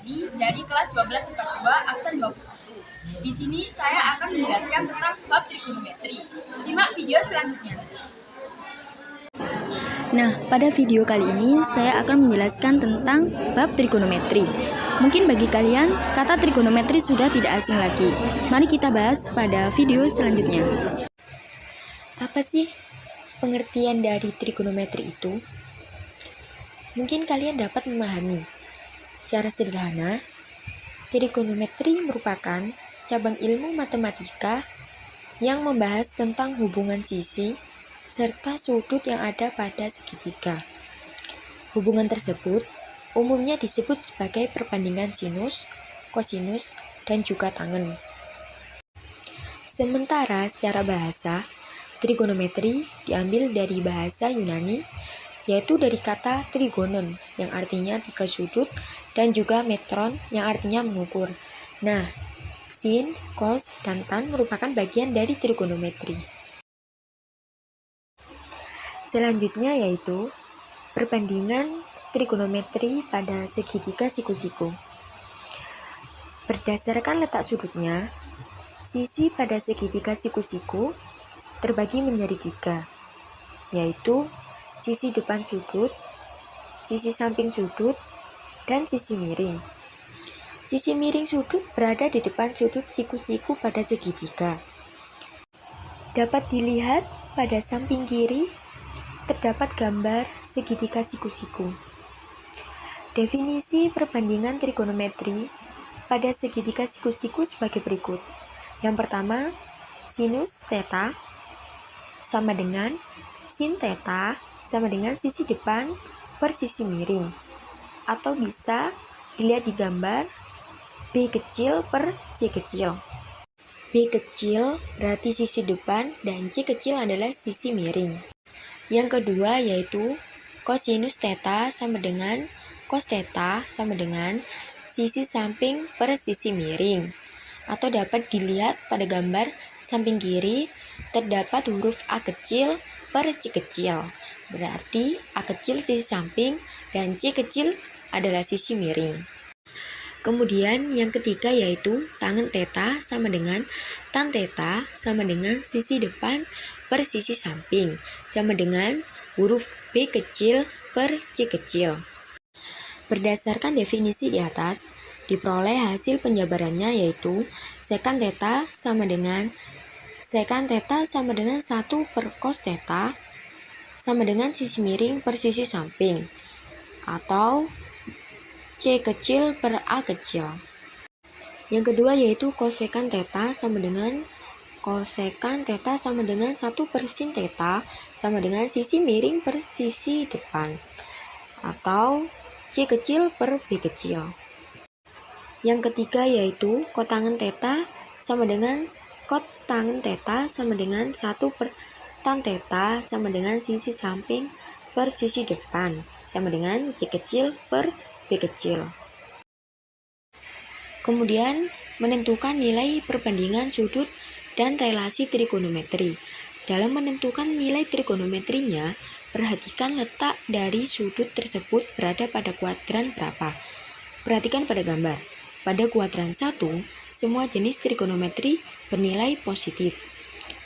Yunani dari kelas 12 IPA 2 absen 21. Di sini saya akan menjelaskan tentang bab trigonometri. Simak video selanjutnya. Nah, pada video kali ini saya akan menjelaskan tentang bab trigonometri. Mungkin bagi kalian, kata trigonometri sudah tidak asing lagi. Mari kita bahas pada video selanjutnya. Apa sih pengertian dari trigonometri itu? Mungkin kalian dapat memahami. Secara sederhana, trigonometri merupakan cabang ilmu matematika yang membahas tentang hubungan sisi serta sudut yang ada pada segitiga. Hubungan tersebut umumnya disebut sebagai perbandingan sinus, kosinus, dan juga tangen. Sementara secara bahasa, trigonometri diambil dari bahasa Yunani, yaitu dari kata trigonon yang artinya 3 sudut dan juga metron yang artinya mengukur. Nah, sin, cos, dan tan merupakan bagian dari trigonometri. Selanjutnya yaitu perbandingan trigonometri pada segitiga siku-siku. Berdasarkan letak sudutnya, sisi pada segitiga siku-siku terbagi menjadi 3, yaitu sisi depan sudut, sisi samping sudut, dan sisi miring. Sisi miring sudut berada di depan sudut siku-siku pada segitiga. Dapat dilihat pada samping kiri terdapat gambar segitiga siku-siku. Definisi perbandingan trigonometri pada segitiga siku-siku sebagai berikut. Yang pertama, sinus theta sama dengan sin theta sama dengan sisi depan per sisi miring. Atau bisa dilihat di gambar B kecil per C kecil. B kecil berarti sisi depan dan C kecil adalah sisi miring. Yang kedua yaitu kosinus theta sama dengan cos theta sama dengan sisi samping per sisi miring. Atau dapat dilihat pada gambar samping kiri terdapat huruf A kecil per C kecil. Berarti A kecil sisi samping dan C kecil adalah sisi miring. Kemudian yang ketiga yaitu tangen theta sama dengan tan theta sama dengan sisi depan per sisi samping sama dengan huruf B kecil per C kecil. Berdasarkan definisi di atas, diperoleh hasil penjabarannya yaitu sekan theta sama dengan 1 per cos theta sama dengan sisi miring per sisi samping, atau C kecil per A kecil. Yang kedua yaitu kosekan theta sama dengan 1 per sin theta sama dengan sisi miring per sisi depan, atau C kecil per B kecil. Yang ketiga yaitu kotangen theta sama dengan kotangen theta sama dengan 1 per tan theta sama dengan sisi samping per sisi depan sama dengan C kecil per B kecil. Kemudian menentukan nilai perbandingan sudut dan relasi trigonometri. Dalam menentukan nilai trigonometrinya, perhatikan letak dari sudut tersebut berada pada kuadran berapa. Perhatikan pada gambar. Pada kuadran 1, semua jenis trigonometri bernilai positif.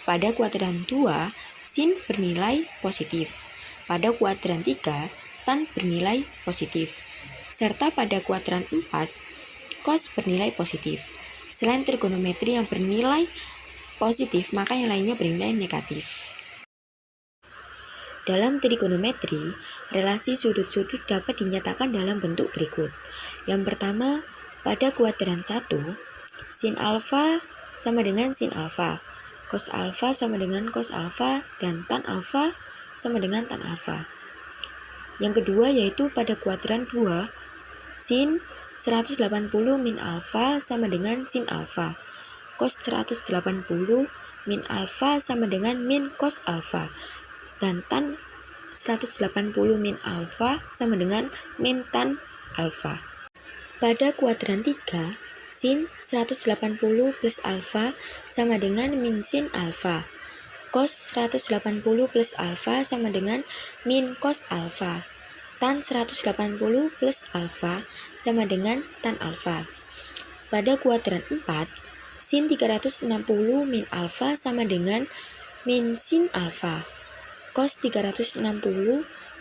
Pada kuadran 2, sin bernilai positif. Pada kuadran 3, tan bernilai positif. Serta pada kuadran 4, cos bernilai positif. Selain trigonometri yang bernilai positif, maka yang lainnya bernilai negatif. Dalam trigonometri, relasi sudut-sudut dapat dinyatakan dalam bentuk berikut. Yang pertama, pada kuadran 1, sin alfa sama dengan sin alfa, cos alfa sama dengan cos alfa, dan tan alfa sama dengan tan alfa. Yang kedua yaitu pada kuadran 2, sin 180 min alfa sama dengan sin alfa, cos 180 min alfa sama dengan min cos alfa, dan tan 180 min alfa sama dengan min tan alfa. Pada kuadran 3, sin 180 plus alfa sama dengan min sin alfa, cos 180 plus alfa sama dengan min cos alfa, tan 180 plus alfa sama dengan tan alfa. Pada kuadran 4, sin 360 min alfa sama dengan min sin alfa. Cos 360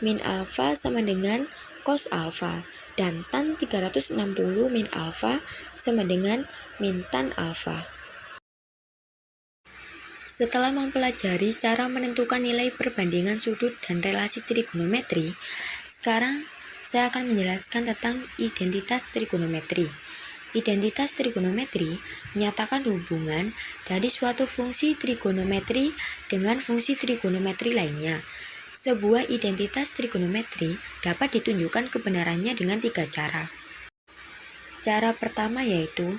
min alfa sama dengan cos alfa. Dan tan 360 min alfa sama dengan min tan alfa. Setelah mempelajari cara menentukan nilai perbandingan sudut dan relasi trigonometri, sekarang saya akan menjelaskan tentang identitas trigonometri. Identitas trigonometri menyatakan hubungan dari suatu fungsi trigonometri dengan fungsi trigonometri lainnya. Sebuah identitas trigonometri dapat ditunjukkan kebenarannya dengan 3 cara. Cara pertama yaitu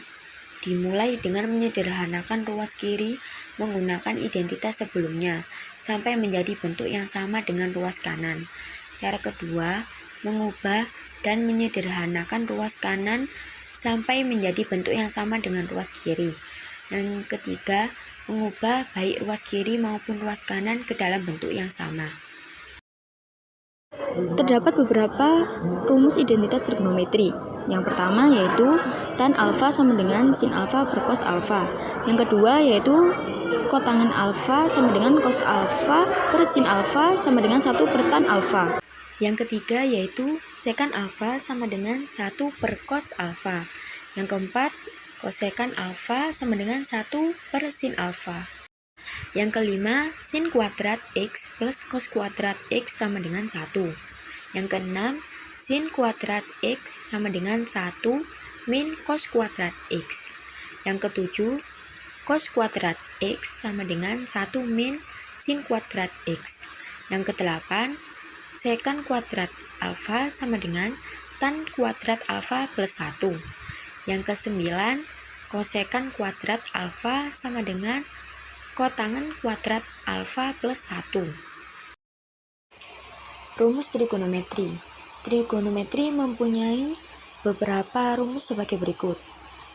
dimulai dengan menyederhanakan ruas kiri menggunakan identitas sebelumnya sampai menjadi bentuk yang sama dengan ruas kanan. Cara kedua, mengubah dan menyederhanakan ruas kanan sampai menjadi bentuk yang sama dengan ruas kiri. Yang ketiga, mengubah baik ruas kiri maupun ruas kanan ke dalam bentuk yang sama. Terdapat beberapa rumus identitas trigonometri. Yang pertama yaitu tan alfa sama dengan sin alfa per cos alfa. Yang kedua yaitu kotangen alfa sama dengan cos alfa per sin alfa sama dengan 1 per tan alfa. Yang ketiga yaitu sekan alfa sama dengan 1 per cos alfa. Yang keempat, kosekan alfa sama dengan 1 per sin alfa. Yang kelima, sin kuadrat X plus cos kuadrat X sama dengan 1. Yang keenam, sin kuadrat X sama dengan 1 min cos kuadrat X. Yang ketujuh, cos kuadrat X sama dengan 1 min sin kuadrat X. Yang kedelapan, sekan kuadrat alfa sama dengan tan kuadrat alfa plus 1. Yang kesembilan, kosekan kuadrat alfa sama dengan kotangen kuadrat alfa plus 1. Rumus trigonometri. Trigonometri mempunyai beberapa rumus sebagai berikut.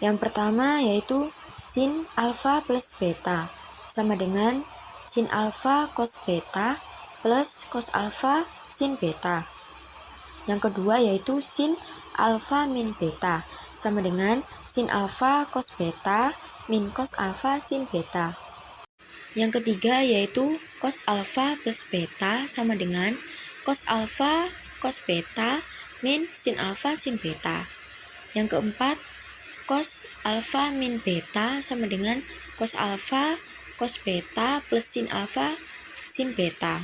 Yang pertama yaitu sin alfa plus beta sama dengan sin alfa cos beta plus cos alfa sin beta. Yang kedua yaitu sin alfa min beta sama dengan sin alfa cos beta min cos alfa sin beta. Yang ketiga yaitu cos alfa plus beta sama dengan cos alfa cos beta min sin alfa sin beta. Yang keempat, cos alfa min beta sama dengan cos alfa cos beta plus sin alfa sin beta.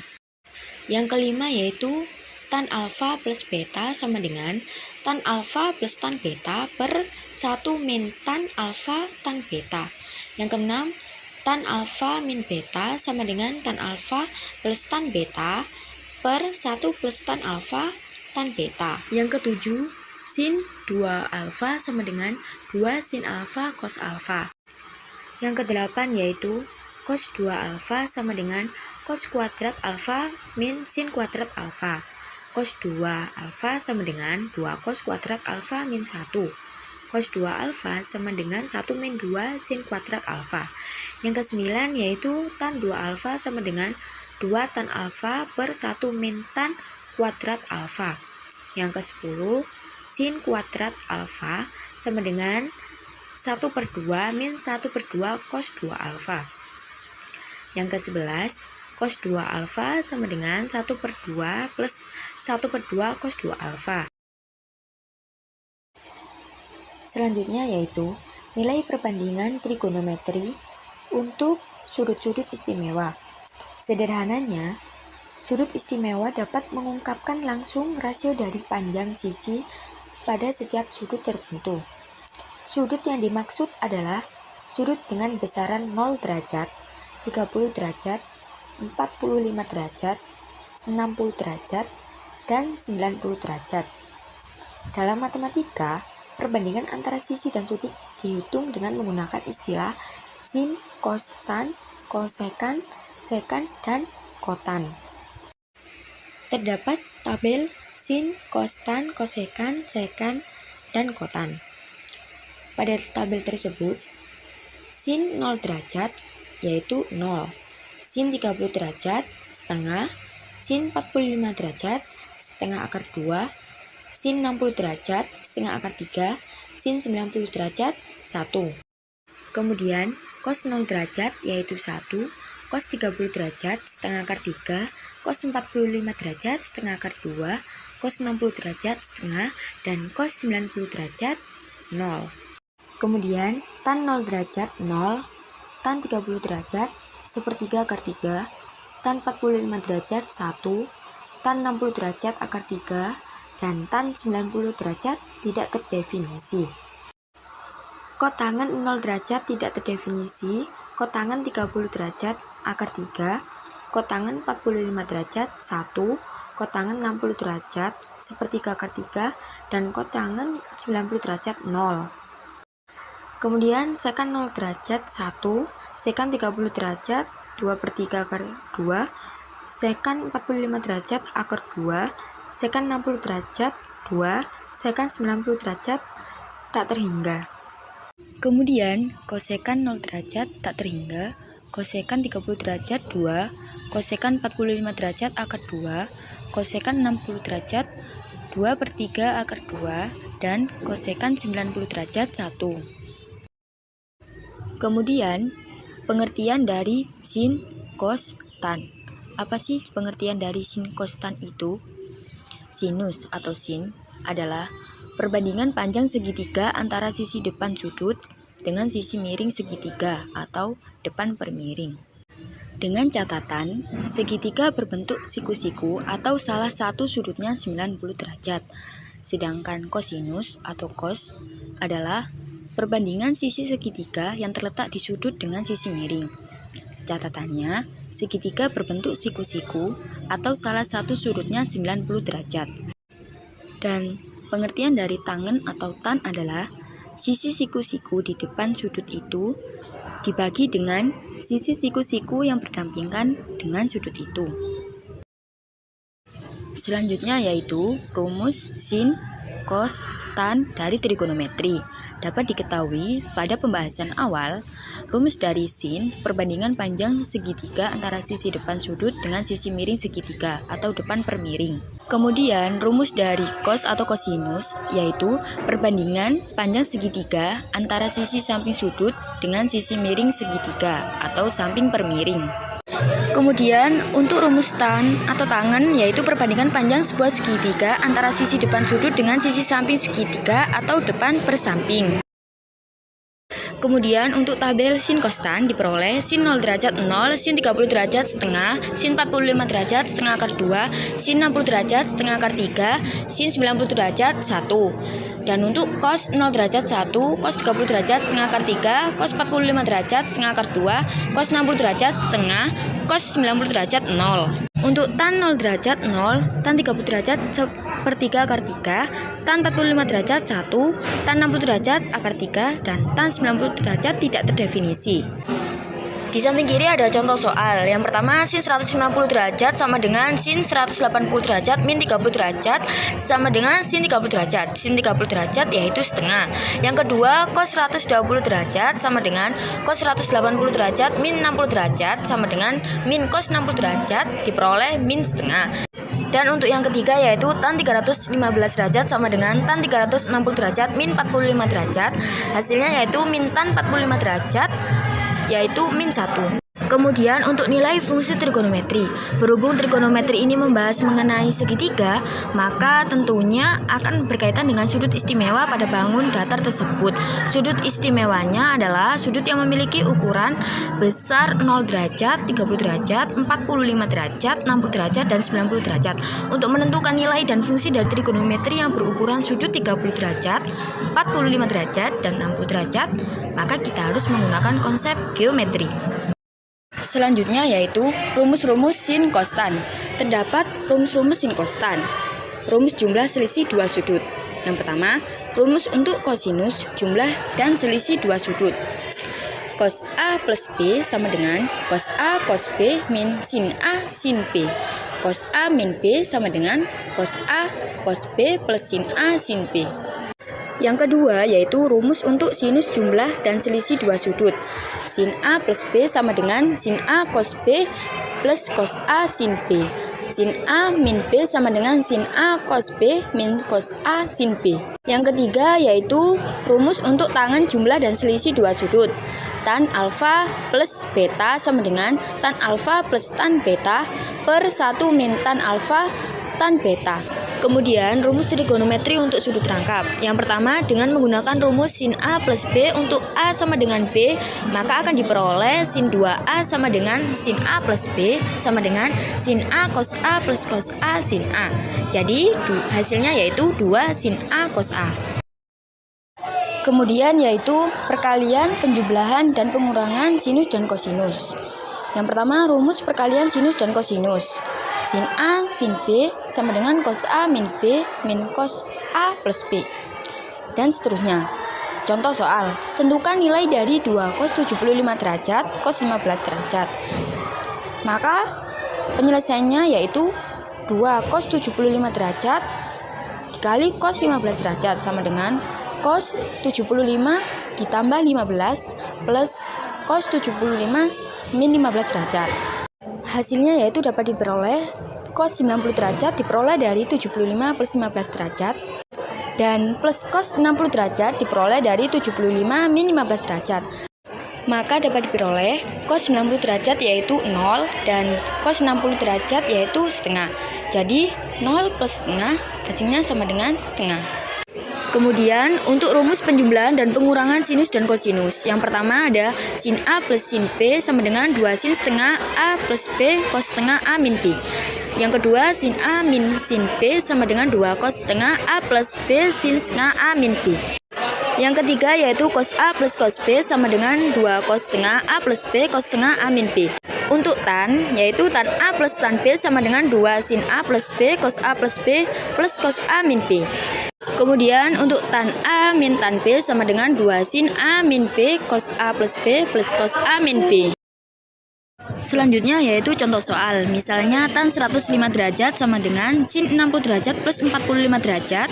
Yang kelima yaitu tan alfa plus beta sama dengan tan alfa plus tan beta per 1 min tan alfa tan beta. Yang keenam, tan alfa min beta sama dengan tan alfa plus tan beta per 1 plus tan alfa tan beta. Yang ketujuh, sin 2 alfa sama dengan 2 sin alfa cos alfa. Yang kedelapan yaitu cos 2 alfa sama dengan cos kuadrat alfa min sin kuadrat alfa. Cos 2 alfa sama dengan 2 cos kuadrat alfa min 1. Cos 2 alfa sama dengan 1 min 2 sin kuadrat alfa. Yang kesembilan yaitu tan 2 alfa sama dengan 2 tan alfa per 1 min tan kuadrat alfa. Yang ke-10, sin kuadrat alfa sama dengan 1 per 2 min 1 per 2 cos 2 alfa. Yang ke-11, cos 2 alfa sama dengan 1 per 2 plus 1 per 2 cos 2 alfa. Selanjutnya yaitu nilai perbandingan trigonometri untuk sudut-sudut istimewa. Sederhananya, sudut istimewa dapat mengungkapkan langsung rasio dari panjang sisi pada setiap sudut tertentu. Sudut yang dimaksud adalah sudut dengan besaran 0 derajat, 30 derajat, 45 derajat, 60 derajat, dan 90 derajat. Dalam matematika, perbandingan antara sisi dan sudut dihitung dengan menggunakan istilah sin, cos, tan, kosekan, sekan, dan kotan. Terdapat tabel sin, cos, tan, kosekan, sekan, dan kotan. Pada tabel tersebut, sin 0 derajat yaitu 0, sin 30 derajat setengah, sin 45 derajat setengah akar 2, sin 60 derajat setengah akar 3, sin 90 derajat 1. Kemudian cos 0 derajat yaitu 1, cos 30 derajat setengah akar 3, cos 45 derajat setengah akar 2, cos 60 derajat setengah, dan cos 90 derajat 0. Kemudian tan 0 derajat 0, tan 30 derajat sepertiga akar 3, tan 45 derajat 1, tan 60 derajat akar 3, dan tan 90 derajat tidak terdefinisi. Kotangan 0 derajat tidak terdefinisi, kotangan 30 derajat akar 3, kotangan 45 derajat 1, kotangan 60 derajat sepertiga akar 3, dan kotangan 90 derajat 0. Kemudian sekan 0 derajat 1, sekan 30 derajat 2/3 akar 2, sekan 45 derajat akar 2, sekan 60 derajat 2, sekan 90 derajat tak terhingga. Kemudian kosekan 0 derajat tak terhingga, kosekan 30 derajat 2, kosekan 45 derajat akar 2, kosekan 60 derajat 2/3 akar 2, dan kosekan 90 derajat 1. Kemudian pengertian dari sin, cos, tan. Apa sih pengertian dari sin, cos, tan itu? Sinus atau sin adalah perbandingan panjang segitiga antara sisi depan sudut dengan sisi miring segitiga atau depan per miring. Dengan catatan, segitiga berbentuk siku-siku atau salah satu sudutnya 90 derajat. Sedangkan kosinus atau cos adalah perbandingan sisi segitiga yang terletak di sudut dengan sisi miring. Catatannya, segitiga berbentuk siku-siku atau salah satu sudutnya 90 derajat. Dan pengertian dari tangen atau tan adalah sisi siku-siku di depan sudut itu dibagi dengan sisi siku-siku yang berdampingan dengan sudut itu. Selanjutnya yaitu rumus sin, cos, tan dari trigonometri. Dapat diketahui pada pembahasan awal, rumus dari sin perbandingan panjang segitiga antara sisi depan sudut dengan sisi miring segitiga atau depan per miring. Kemudian rumus dari cos atau kosinus yaitu perbandingan panjang segitiga antara sisi samping sudut dengan sisi miring segitiga atau samping per miring. Kemudian untuk rumus tan atau tangen yaitu perbandingan panjang sebuah segitiga antara sisi depan sudut dengan sisi samping segitiga atau depan per samping. Kemudian untuk tabel sin cos tan diperoleh sin 0 derajat 0, sin 30 derajat setengah, sin 45 derajat setengah akar 2, sin 60 derajat setengah akar 3, sin 90 derajat 1. Dan untuk cos 0 derajat 1, cos 30 derajat setengah akar 3, cos 45 derajat setengah akar 2, cos 60 derajat setengah, cos 90 derajat 0. Untuk tan 0 derajat 0, tan 30 derajat sepertiga akar 3, tan 45 derajat 1, tan 60 derajat akar 3, dan tan 90 derajat tidak terdefinisi. Di samping kiri ada contoh soal. Yang pertama, sin 150 derajat sama dengan sin 180 derajat min 30 derajat sama dengan sin 30 derajat. Sin 30 derajat yaitu setengah. Yang kedua, cos 120 derajat sama dengan cos 180 derajat min 60 derajat sama dengan min cos 60 derajat diperoleh min setengah. Dan untuk yang ketiga yaitu tan 315 derajat sama dengan tan 360 derajat min 45 derajat. Hasilnya yaitu min tan 45 derajat yaitu min 1. Kemudian untuk nilai fungsi trigonometri. Berhubung trigonometri ini membahas mengenai segitiga, maka tentunya akan berkaitan dengan sudut istimewa pada bangun datar tersebut. Sudut istimewanya adalah sudut yang memiliki ukuran besar 0 derajat, 30 derajat, 45 derajat, 60 derajat, dan 90 derajat. Untuk menentukan nilai dan fungsi dari trigonometri yang berukuran sudut 30 derajat, 45 derajat, dan 60 derajat, maka kita harus menggunakan konsep geometri. Selanjutnya yaitu rumus-rumus sin cos tan. Terdapat rumus-rumus sin cos tan. Rumus jumlah selisih dua sudut. Yang pertama, rumus untuk kosinus jumlah dan selisih dua sudut. Cos A plus B sama dengan cos A cos B min sin A sin B. Cos A min B sama dengan cos A cos B plus sin A sin B. Yang kedua yaitu rumus untuk sinus jumlah dan selisih dua sudut. Sin A plus B sama dengan sin A cos B plus cos A sin B. sin A min B sama dengan sin A cos B min cos A sin B. Yang ketiga yaitu rumus untuk tangen jumlah dan selisih dua sudut. Tan alfa plus beta sama dengan tan alfa plus tan beta per 1 min tan alfa tan beta. Kemudian rumus trigonometri untuk sudut rangkap. Yang pertama, dengan menggunakan rumus sin A plus B untuk A sama dengan B, maka akan diperoleh sin 2A sama dengan sin A plus B sama dengan sin A cos A plus cos A sin A. Jadi hasilnya yaitu 2 sin A cos A. Kemudian yaitu perkalian, penjumlahan, dan pengurangan sinus dan kosinus. Yang pertama, rumus perkalian sinus dan kosinus. Sin A sin B sama dengan cos A min B min cos A plus B. Dan seterusnya. Contoh soal, tentukan nilai dari 2 cos 75 derajat, cos 15 derajat. Maka penyelesaiannya yaitu 2 cos 75 derajat dikali cos 15 derajat sama dengan cos 75 ditambah 15 plus cos 75 min 15 derajat. Hasilnya yaitu dapat diperoleh cos 90 derajat diperoleh dari 75 plus 15 derajat dan plus cos 60 derajat diperoleh dari 75 min 15 derajat. Maka dapat diperoleh cos 90 derajat yaitu 0 dan cos 60 derajat yaitu setengah. Jadi 0 plus setengah hasilnya sama dengan setengah. Kemudian untuk rumus penjumlahan dan pengurangan sinus dan kosinus. Yang pertama ada sin A plus sin B sama dengan 2 sin setengah A plus B cos setengah A min B. Yang kedua sin A min sin B sama dengan 2 cos setengah A plus B sin setengah A min B. Yang ketiga yaitu cos A plus cos B sama dengan 2 cos setengah A plus B cos setengah A min B. Untuk tan, yaitu tan A plus tan B sama dengan 2 sin A plus B cos A plus B plus cos A min B. Kemudian untuk tan A min tan B sama dengan 2 sin A min B cos A plus B plus cos A min B. Selanjutnya yaitu contoh soal. Misalnya tan 105 derajat sama dengan sin 60 derajat plus 45 derajat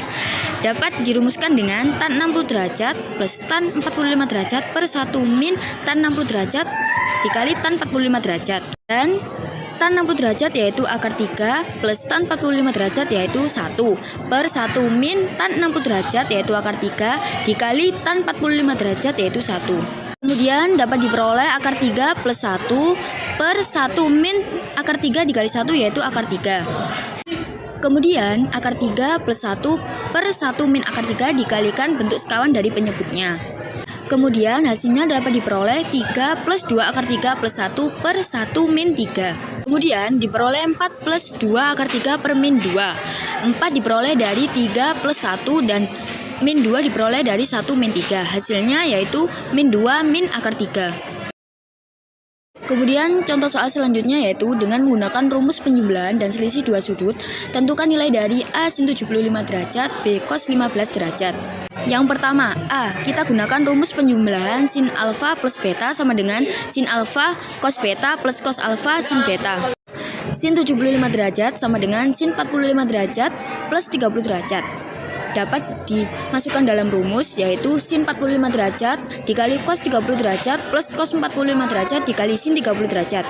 dapat dirumuskan dengan tan 60 derajat plus tan 45 derajat per 1 min tan 60 derajat dikali tan 45 derajat. Dan tan 60 derajat yaitu akar 3 plus tan 45 derajat yaitu 1 per 1 min tan 60 derajat yaitu akar 3 dikali tan 45 derajat yaitu 1. Kemudian dapat diperoleh akar 3 plus 1 per 1 min akar 3 dikali 1 yaitu akar 3. Kemudian akar 3 plus 1 per 1 min akar 3 dikalikan bentuk sekawan dari penyebutnya. Kemudian hasilnya dapat diperoleh 3 plus 2 akar 3 plus 1 per 1 min 3. Kemudian diperoleh 4 plus 2 akar 3 per min 2. 4 diperoleh dari 3 plus 1 dan min 2 diperoleh dari 1 min 3. Hasilnya yaitu min 2 min akar 3. Kemudian contoh soal selanjutnya yaitu dengan menggunakan rumus penjumlahan dan selisih dua sudut, tentukan nilai dari A sin 75 derajat, B cos 15 derajat. Yang pertama, A, kita gunakan rumus penjumlahan sin alfa plus beta sama dengan sin alfa cos beta plus cos alfa sin beta. Sin 75 derajat sama dengan sin 45 derajat plus 30 derajat. Dapat dimasukkan dalam rumus yaitu sin 45 derajat dikali cos 30 derajat plus cos 45 derajat dikali sin 30 derajat.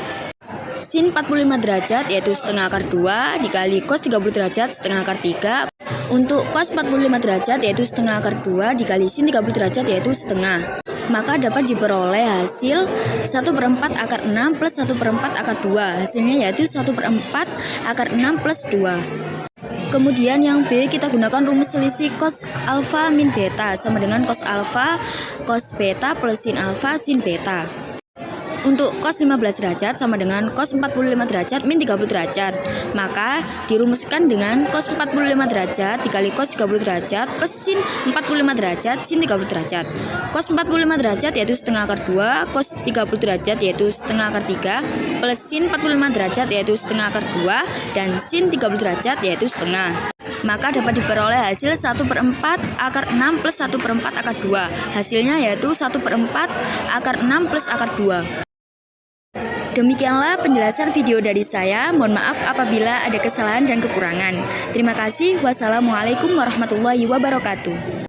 Sin 45 derajat yaitu setengah akar 2 dikali cos 30 derajat setengah akar 3. Untuk cos 45 derajat yaitu setengah akar 2 dikali sin 30 derajat yaitu setengah. Maka dapat diperoleh hasil 1/4 akar 6 plus 1/4 akar 2. Hasilnya yaitu 1/4 akar 6 plus 2. Kemudian yang B kita gunakan rumus selisih cos alfa min beta sama dengan cos alfa cos beta plus sin alfa sin beta. Untuk cos 15 derajat sama dengan cos 45 derajat min 30 derajat. Maka dirumuskan dengan cos 45 derajat dikali cos 30 derajat plus sin 45 derajat sin 30 derajat. Cos 45 derajat yaitu setengah akar 2, cos 30 derajat yaitu setengah akar 3, plus sin 45 derajat yaitu setengah akar 2, dan sin 30 derajat yaitu setengah. Maka dapat diperoleh hasil 1/4 akar 6 plus 1/4 akar 2. Hasilnya yaitu 1/4 akar 6 plus akar 2. Demikianlah penjelasan video dari saya. Mohon maaf apabila ada kesalahan dan kekurangan. Terima kasih. Wassalamualaikum warahmatullahi wabarakatuh.